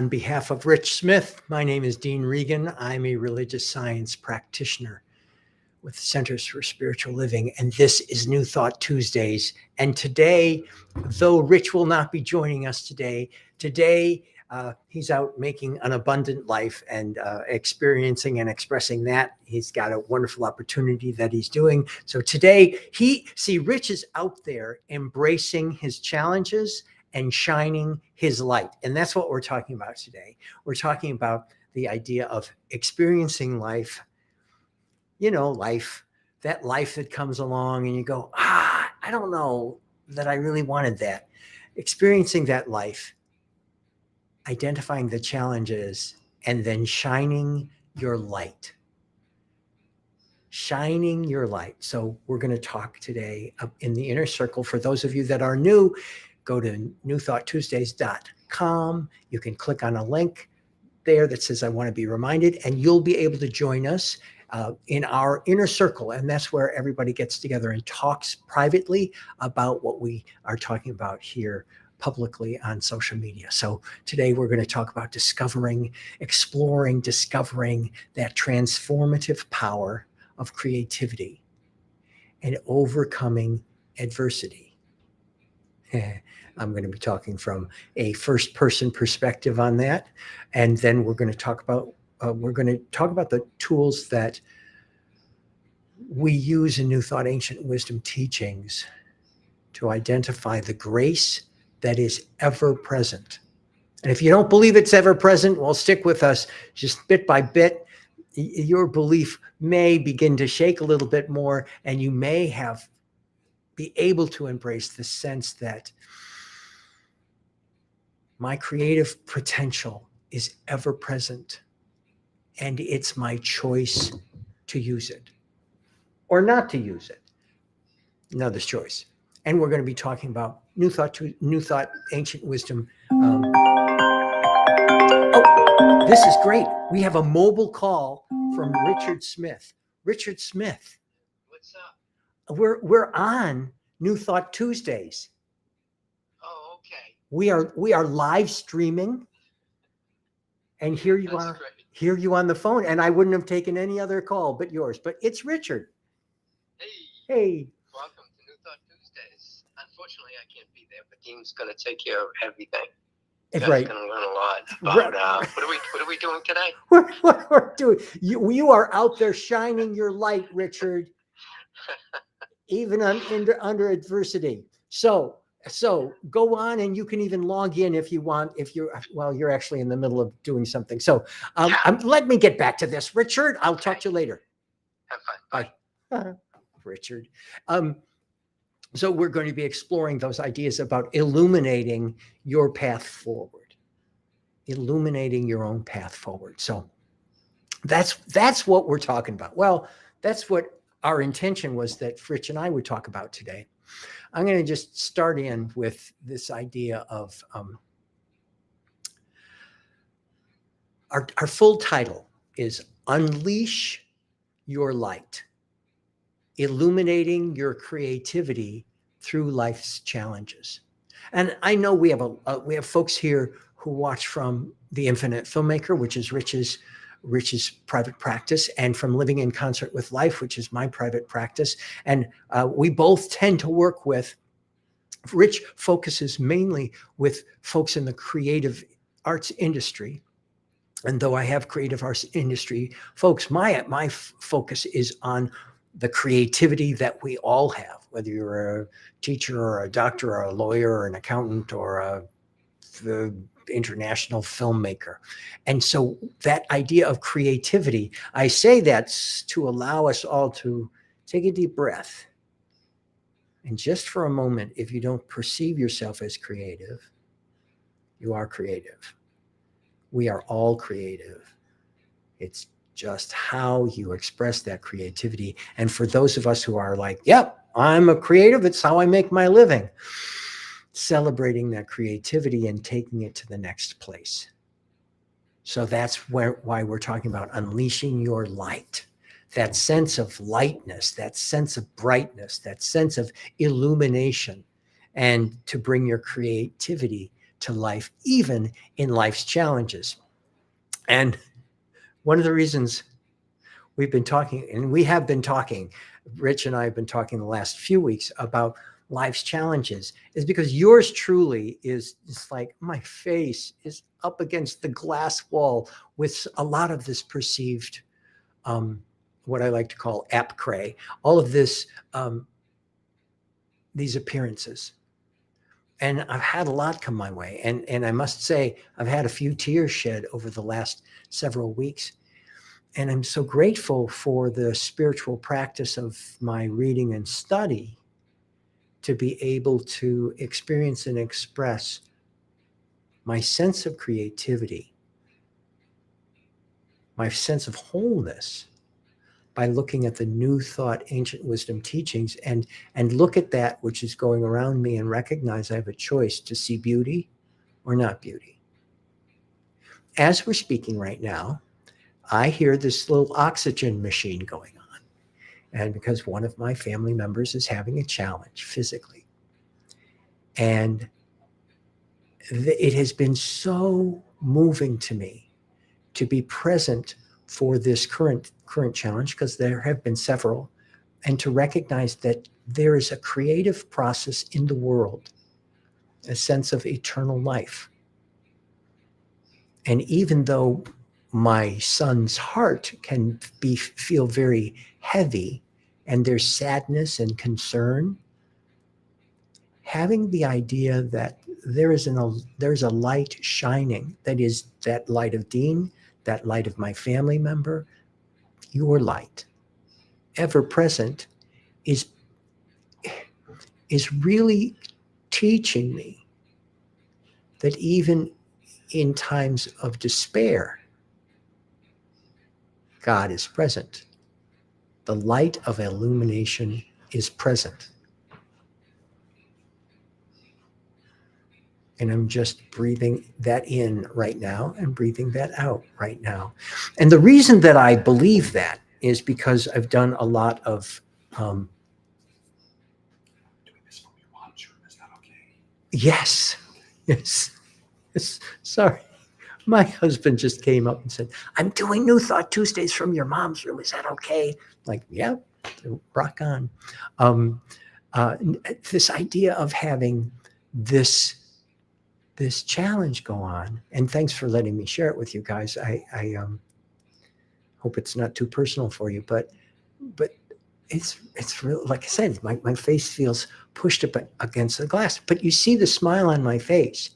On behalf of Rich Smith, my name is Dean Regan. I'm a religious science practitioner with Centers for Spiritual Living, and this is New Thought Tuesdays. And today, though Rich will not be joining us today, he's out making an abundant life and experiencing and expressing that. He's got a wonderful opportunity that he's doing. So today, Rich is out there embracing his challenges and shining his light. And that's what we're talking about today. We're talking about the idea of experiencing life, that life that comes along and you go, I don't know that I really wanted that. Experiencing that life, identifying the challenges, and then shining your light. Shining your light. So we're going to talk today in the inner circle. For those of you that are new, go to newthoughttuesdays.com. You can click on a link there that says, I want to be reminded, and you'll be able to join us in our inner circle. And that's where everybody gets together and talks privately about what we are talking about here publicly on social media. So today we're going to talk about discovering that transformative power of creativity and overcoming adversity. I'm going to be talking from a first-person perspective on that, and then we're going to talk about the tools that we use in New Thought Ancient Wisdom teachings to identify the grace that is ever present. And if you don't believe it's ever present, well, stick with us. Just bit by bit, your belief may begin to shake a little bit more, and you may be able to embrace the sense that my creative potential is ever present, and it's my choice to use it or not to use it. Another choice. And we're going to be talking about New Thought Ancient Wisdom. This is great. We have a mobile call from Richard Smith. Richard Smith. What's up? We're on New Thought Tuesdays. Oh, okay. We are live streaming, and here you are. Great. Hear you on the phone, and I wouldn't have taken any other call but yours. But it's Richard. Hey. Welcome to New Thought Tuesdays. Unfortunately, I can't be there, but Dean's going to take care of everything. You guys Right. going to learn a lot about what are we doing today? What we're doing. You are out there shining your light, Richard, even under adversity. So go on, and you can even log in if you want, you're actually in the middle of doing something. So let me get back to this. Richard, I'll talk to you later. Have fun. Bye. Richard. So we're going to be exploring those ideas about illuminating your path forward, illuminating your own path forward. So that's what we're talking about. Well, that's what our intention was that Rich and I would talk about today. I'm going to just start in with this idea of our full title is Unleash Your Light, Illuminating Your Creativity Through Life's Challenges. And I know we have folks here who watch from The Infinite Filmmaker, which is Rich's private practice, and from Living in Concert with Life, which is my private practice. And we both tend to work with, Rich focuses mainly with folks in the creative arts industry. And though I have creative arts industry folks, my focus is on the creativity that we all have, whether you're a teacher or a doctor or a lawyer or an accountant or the international filmmaker. And so that idea of creativity, I say that's to allow us all to take a deep breath. And just for a moment, if you don't perceive yourself as creative, you are creative. We are all creative. It's just how you express that creativity. And for those of us who are like, yep, I'm a creative, it's how I make my living. Celebrating that creativity and taking it to the next place. So that's why we're talking about unleashing your light. That sense of lightness, that sense of brightness, that sense of illumination, and to bring your creativity to life, even in life's challenges. And one of the reasons we've been talking, and we have been talking, Rich and I have been talking the last few weeks about life's challenges, is because yours truly is like my face is up against the glass wall with a lot of this perceived, what I like to call ap-cray, all of this, these appearances. And I've had a lot come my way. And I must say, I've had a few tears shed over the last several weeks. And I'm so grateful for the spiritual practice of my reading and study to be able to experience and express my sense of creativity, my sense of wholeness, by looking at the new thought, ancient wisdom teachings, and look at that which is going around me and recognize I have a choice to see beauty or not beauty. As we're speaking right now, I hear this little oxygen machine going on. And because one of my family members is having a challenge physically. And it has been so moving to me to be present for this current challenge, because there have been several, and to recognize that there is a creative process in the world, a sense of eternal life. And even though my son's heart can feel very heavy, and there's sadness and concern, having the idea that there's a light shining, that is that light of Dean, that light of my family member, your light, ever present, is really teaching me that even in times of despair, God is present. The light of illumination is present. And I'm just breathing that in right now and breathing that out right now. And the reason that I believe that is because I've done a lot of doing this from your mom's room. Is that okay? Yes. Sorry. My husband just came up and said, I'm doing New Thought Tuesdays from your mom's room. Is that okay? Like, yeah, rock on. This idea of having this challenge go on, and thanks for letting me share it with you guys. I hope it's not too personal for you, but it's real. Like I said, my face feels pushed up against the glass, but you see the smile on my face.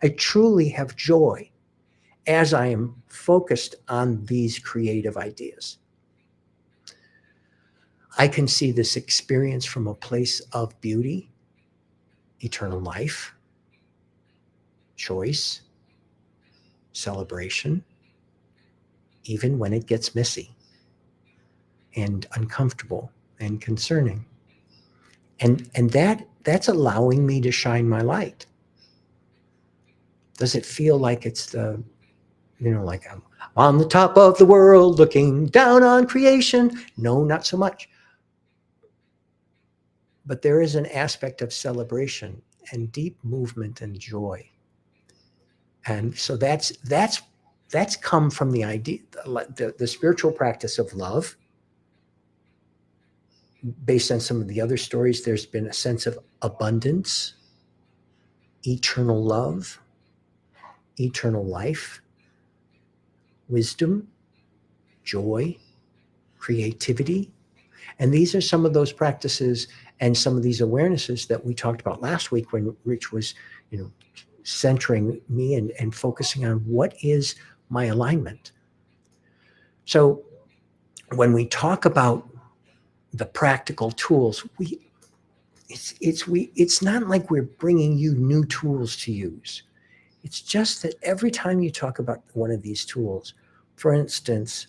I truly have joy as I am focused on these creative ideas. I can see this experience from a place of beauty, eternal life, choice, celebration, even when it gets messy and uncomfortable and concerning. And that's allowing me to shine my light. Does it feel like it's like I'm on the top of the world looking down on creation? No, not so much. But there is an aspect of celebration and deep movement and joy. And so that's come from the idea, the spiritual practice of love. Based on some of the other stories, there's been a sense of abundance, eternal love, eternal life, wisdom, joy, creativity. And these are some of those practices and some of these awarenesses that we talked about last week when Rich was, centering me and focusing on what is my alignment. So when we talk about the practical tools, it's not like we're bringing you new tools to use. It's just that every time you talk about one of these tools, for instance,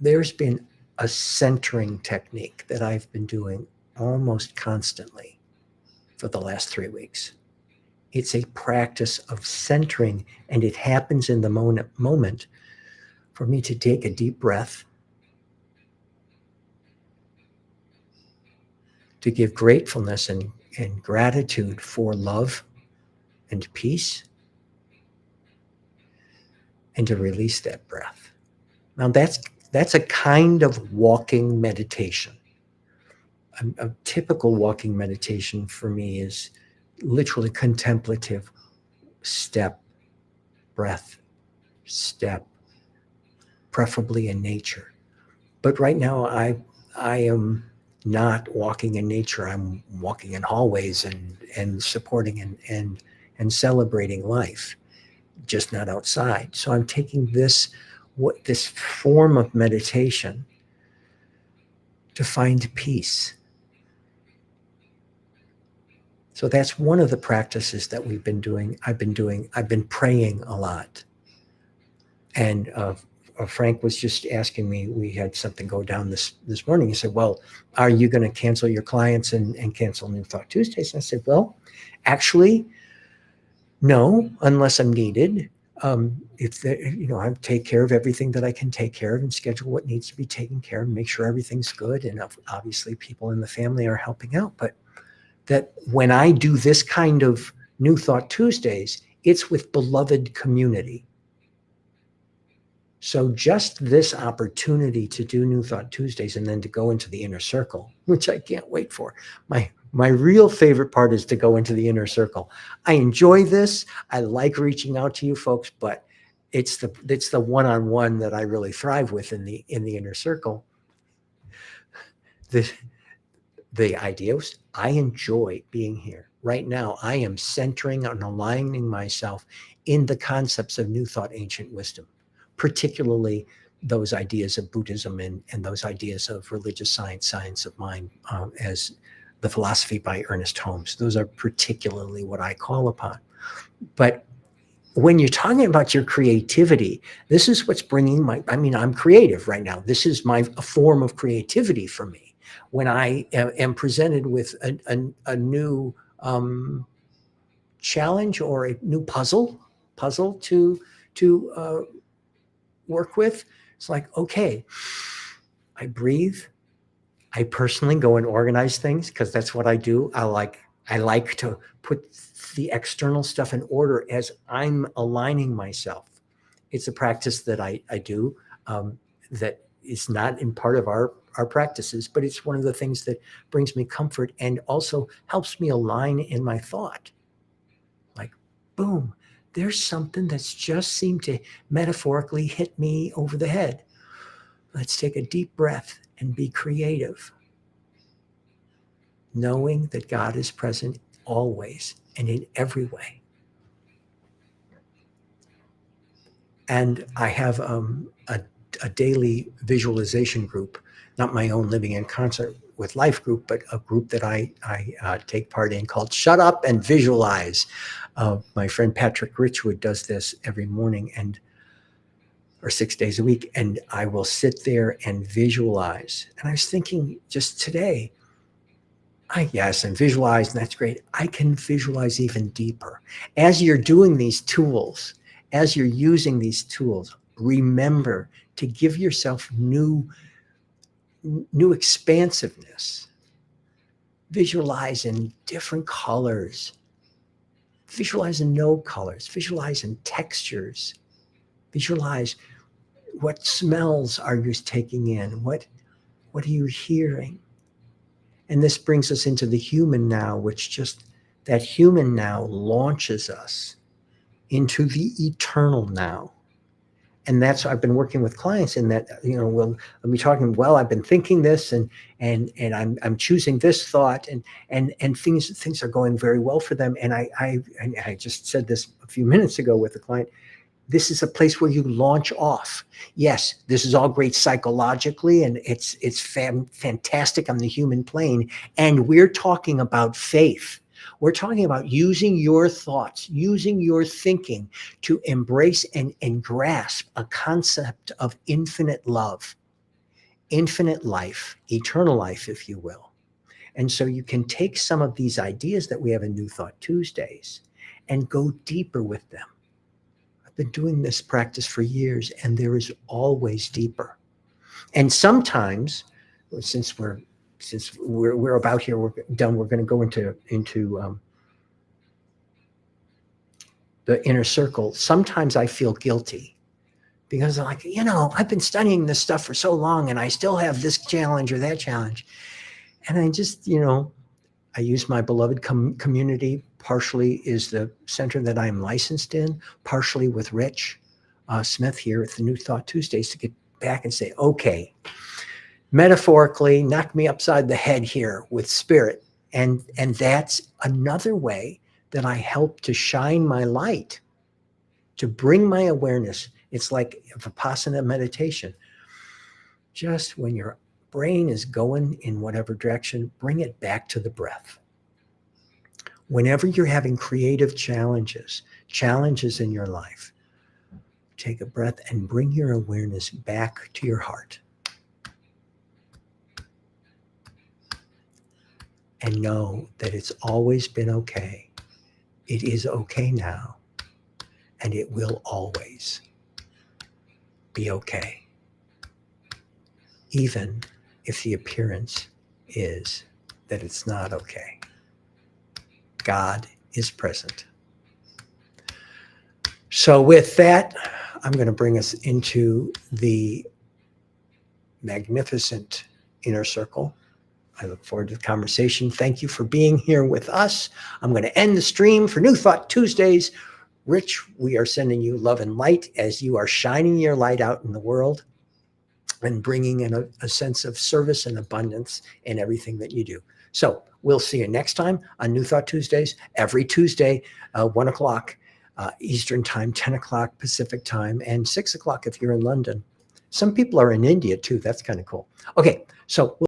there's been a centering technique that I've been doing almost constantly for the last 3 weeks. It's a practice of centering, and it happens in the moment for me to take a deep breath, to give gratefulness and and gratitude for love and peace, and to release that breath. Now that's a kind of walking meditation. A typical walking meditation for me is literally contemplative, step, breath, step, preferably in nature. But right now I am not walking in nature. I'm walking in hallways and supporting and celebrating life, just not outside. So I'm taking this form of meditation to find peace. So that's one of the practices that we've been doing. I've been praying a lot. And Frank was just asking me, we had something go down this morning. He said, well, are you going to cancel your clients and cancel New Thought Tuesdays? And I said, well, actually, no, unless I'm needed. If I take care of everything that I can take care of and schedule what needs to be taken care of, and make sure everything's good. And obviously people in the family are helping out. But that when I do this kind of New Thought Tuesdays, it's with beloved community. So just this opportunity to do New Thought Tuesdays and then to go into the inner circle, which I can't wait for. My real favorite part is to go into the inner circle. I enjoy this. I like reaching out to you folks, but it's the one-on-one that I really thrive with in the inner circle. The ideas, I enjoy being here. Right now, I am centering and aligning myself in the concepts of New Thought, Ancient Wisdom, particularly those ideas of Buddhism and those ideas of religious science, science of mind, as the philosophy by Ernest Holmes. Those are particularly what I call upon. But when you're talking about your creativity, this is what's bringing I'm creative right now. This is a form of creativity for me. When I am presented with a new challenge or a new puzzle to work with, it's like, okay, I breathe. I personally go and organize things because that's what I do. I like to put the external stuff in order as I'm aligning myself. It's a practice that I do that is not in part of our practices, but it's one of the things that brings me comfort and also helps me align in my thought. Like, boom, there's something that's just seemed to metaphorically hit me over the head. Let's take a deep breath and be creative, knowing that God is present always and in every way. And I have a daily visualization group, not my own Living in Concert with Life group, but a group that I take part in called Shut Up and Visualize. My friend Patrick Richwood does this every morning or 6 days a week, and I will sit there and visualize. And I was thinking just today, yes, and visualize, and that's great. I can visualize even deeper. As you're doing these tools, as you're using these tools, remember to give yourself new expansiveness. Visualize in different colors. Visualize in no colors. Visualize in textures. Visualize what smells are you taking in? What are you hearing? And this brings us into the human now, which just that human now launches us into the eternal now. And that's, I've been working with clients in that, we'll be talking, well, I've been thinking this and I'm choosing this thought and things are going very well for them. And I just said this a few minutes ago with a client. This is a place where you launch off. Yes, this is all great psychologically, and it's fantastic on the human plane. And we're talking about faith. We're talking about using your thoughts, using your thinking to embrace and grasp a concept of infinite love, infinite life, eternal life, if you will. And so you can take some of these ideas that we have in New Thought Tuesdays and go deeper with them. I've been doing this practice for years, and there is always deeper. And sometimes, since we're since we're about here, we're done. We're going to go into the inner circle. Sometimes I feel guilty because I'm like, I've been studying this stuff for so long and I still have this challenge or that challenge. And I just, I use my beloved community. Partially is the center that I'm licensed in, partially with Rich Smith here at the New Thought Tuesdays to get back and say, okay, metaphorically, knock me upside the head here with spirit. And that's another way that I help to shine my light, to bring my awareness. It's like Vipassana meditation. Just when your brain is going in whatever direction, bring it back to the breath. Whenever you're having creative challenges in your life, take a breath and bring your awareness back to your heart. And know that it's always been okay. It is okay now. And it will always be okay. Even if the appearance is that it's not okay. God is present. So with that, I'm going to bring us into the magnificent inner circle. I look forward to the conversation. Thank you for being here with us. I'm going to end the stream for New Thought Tuesdays. Rich, we are sending you love and light as you are shining your light out in the world and bringing in a sense of service and abundance in everything that you do. So we'll see you next time on New Thought Tuesdays, every Tuesday, 1 o'clock Eastern time, 10 o'clock Pacific time, and 6 o'clock if you're in London. Some people are in India too. That's kind of cool. Okay, so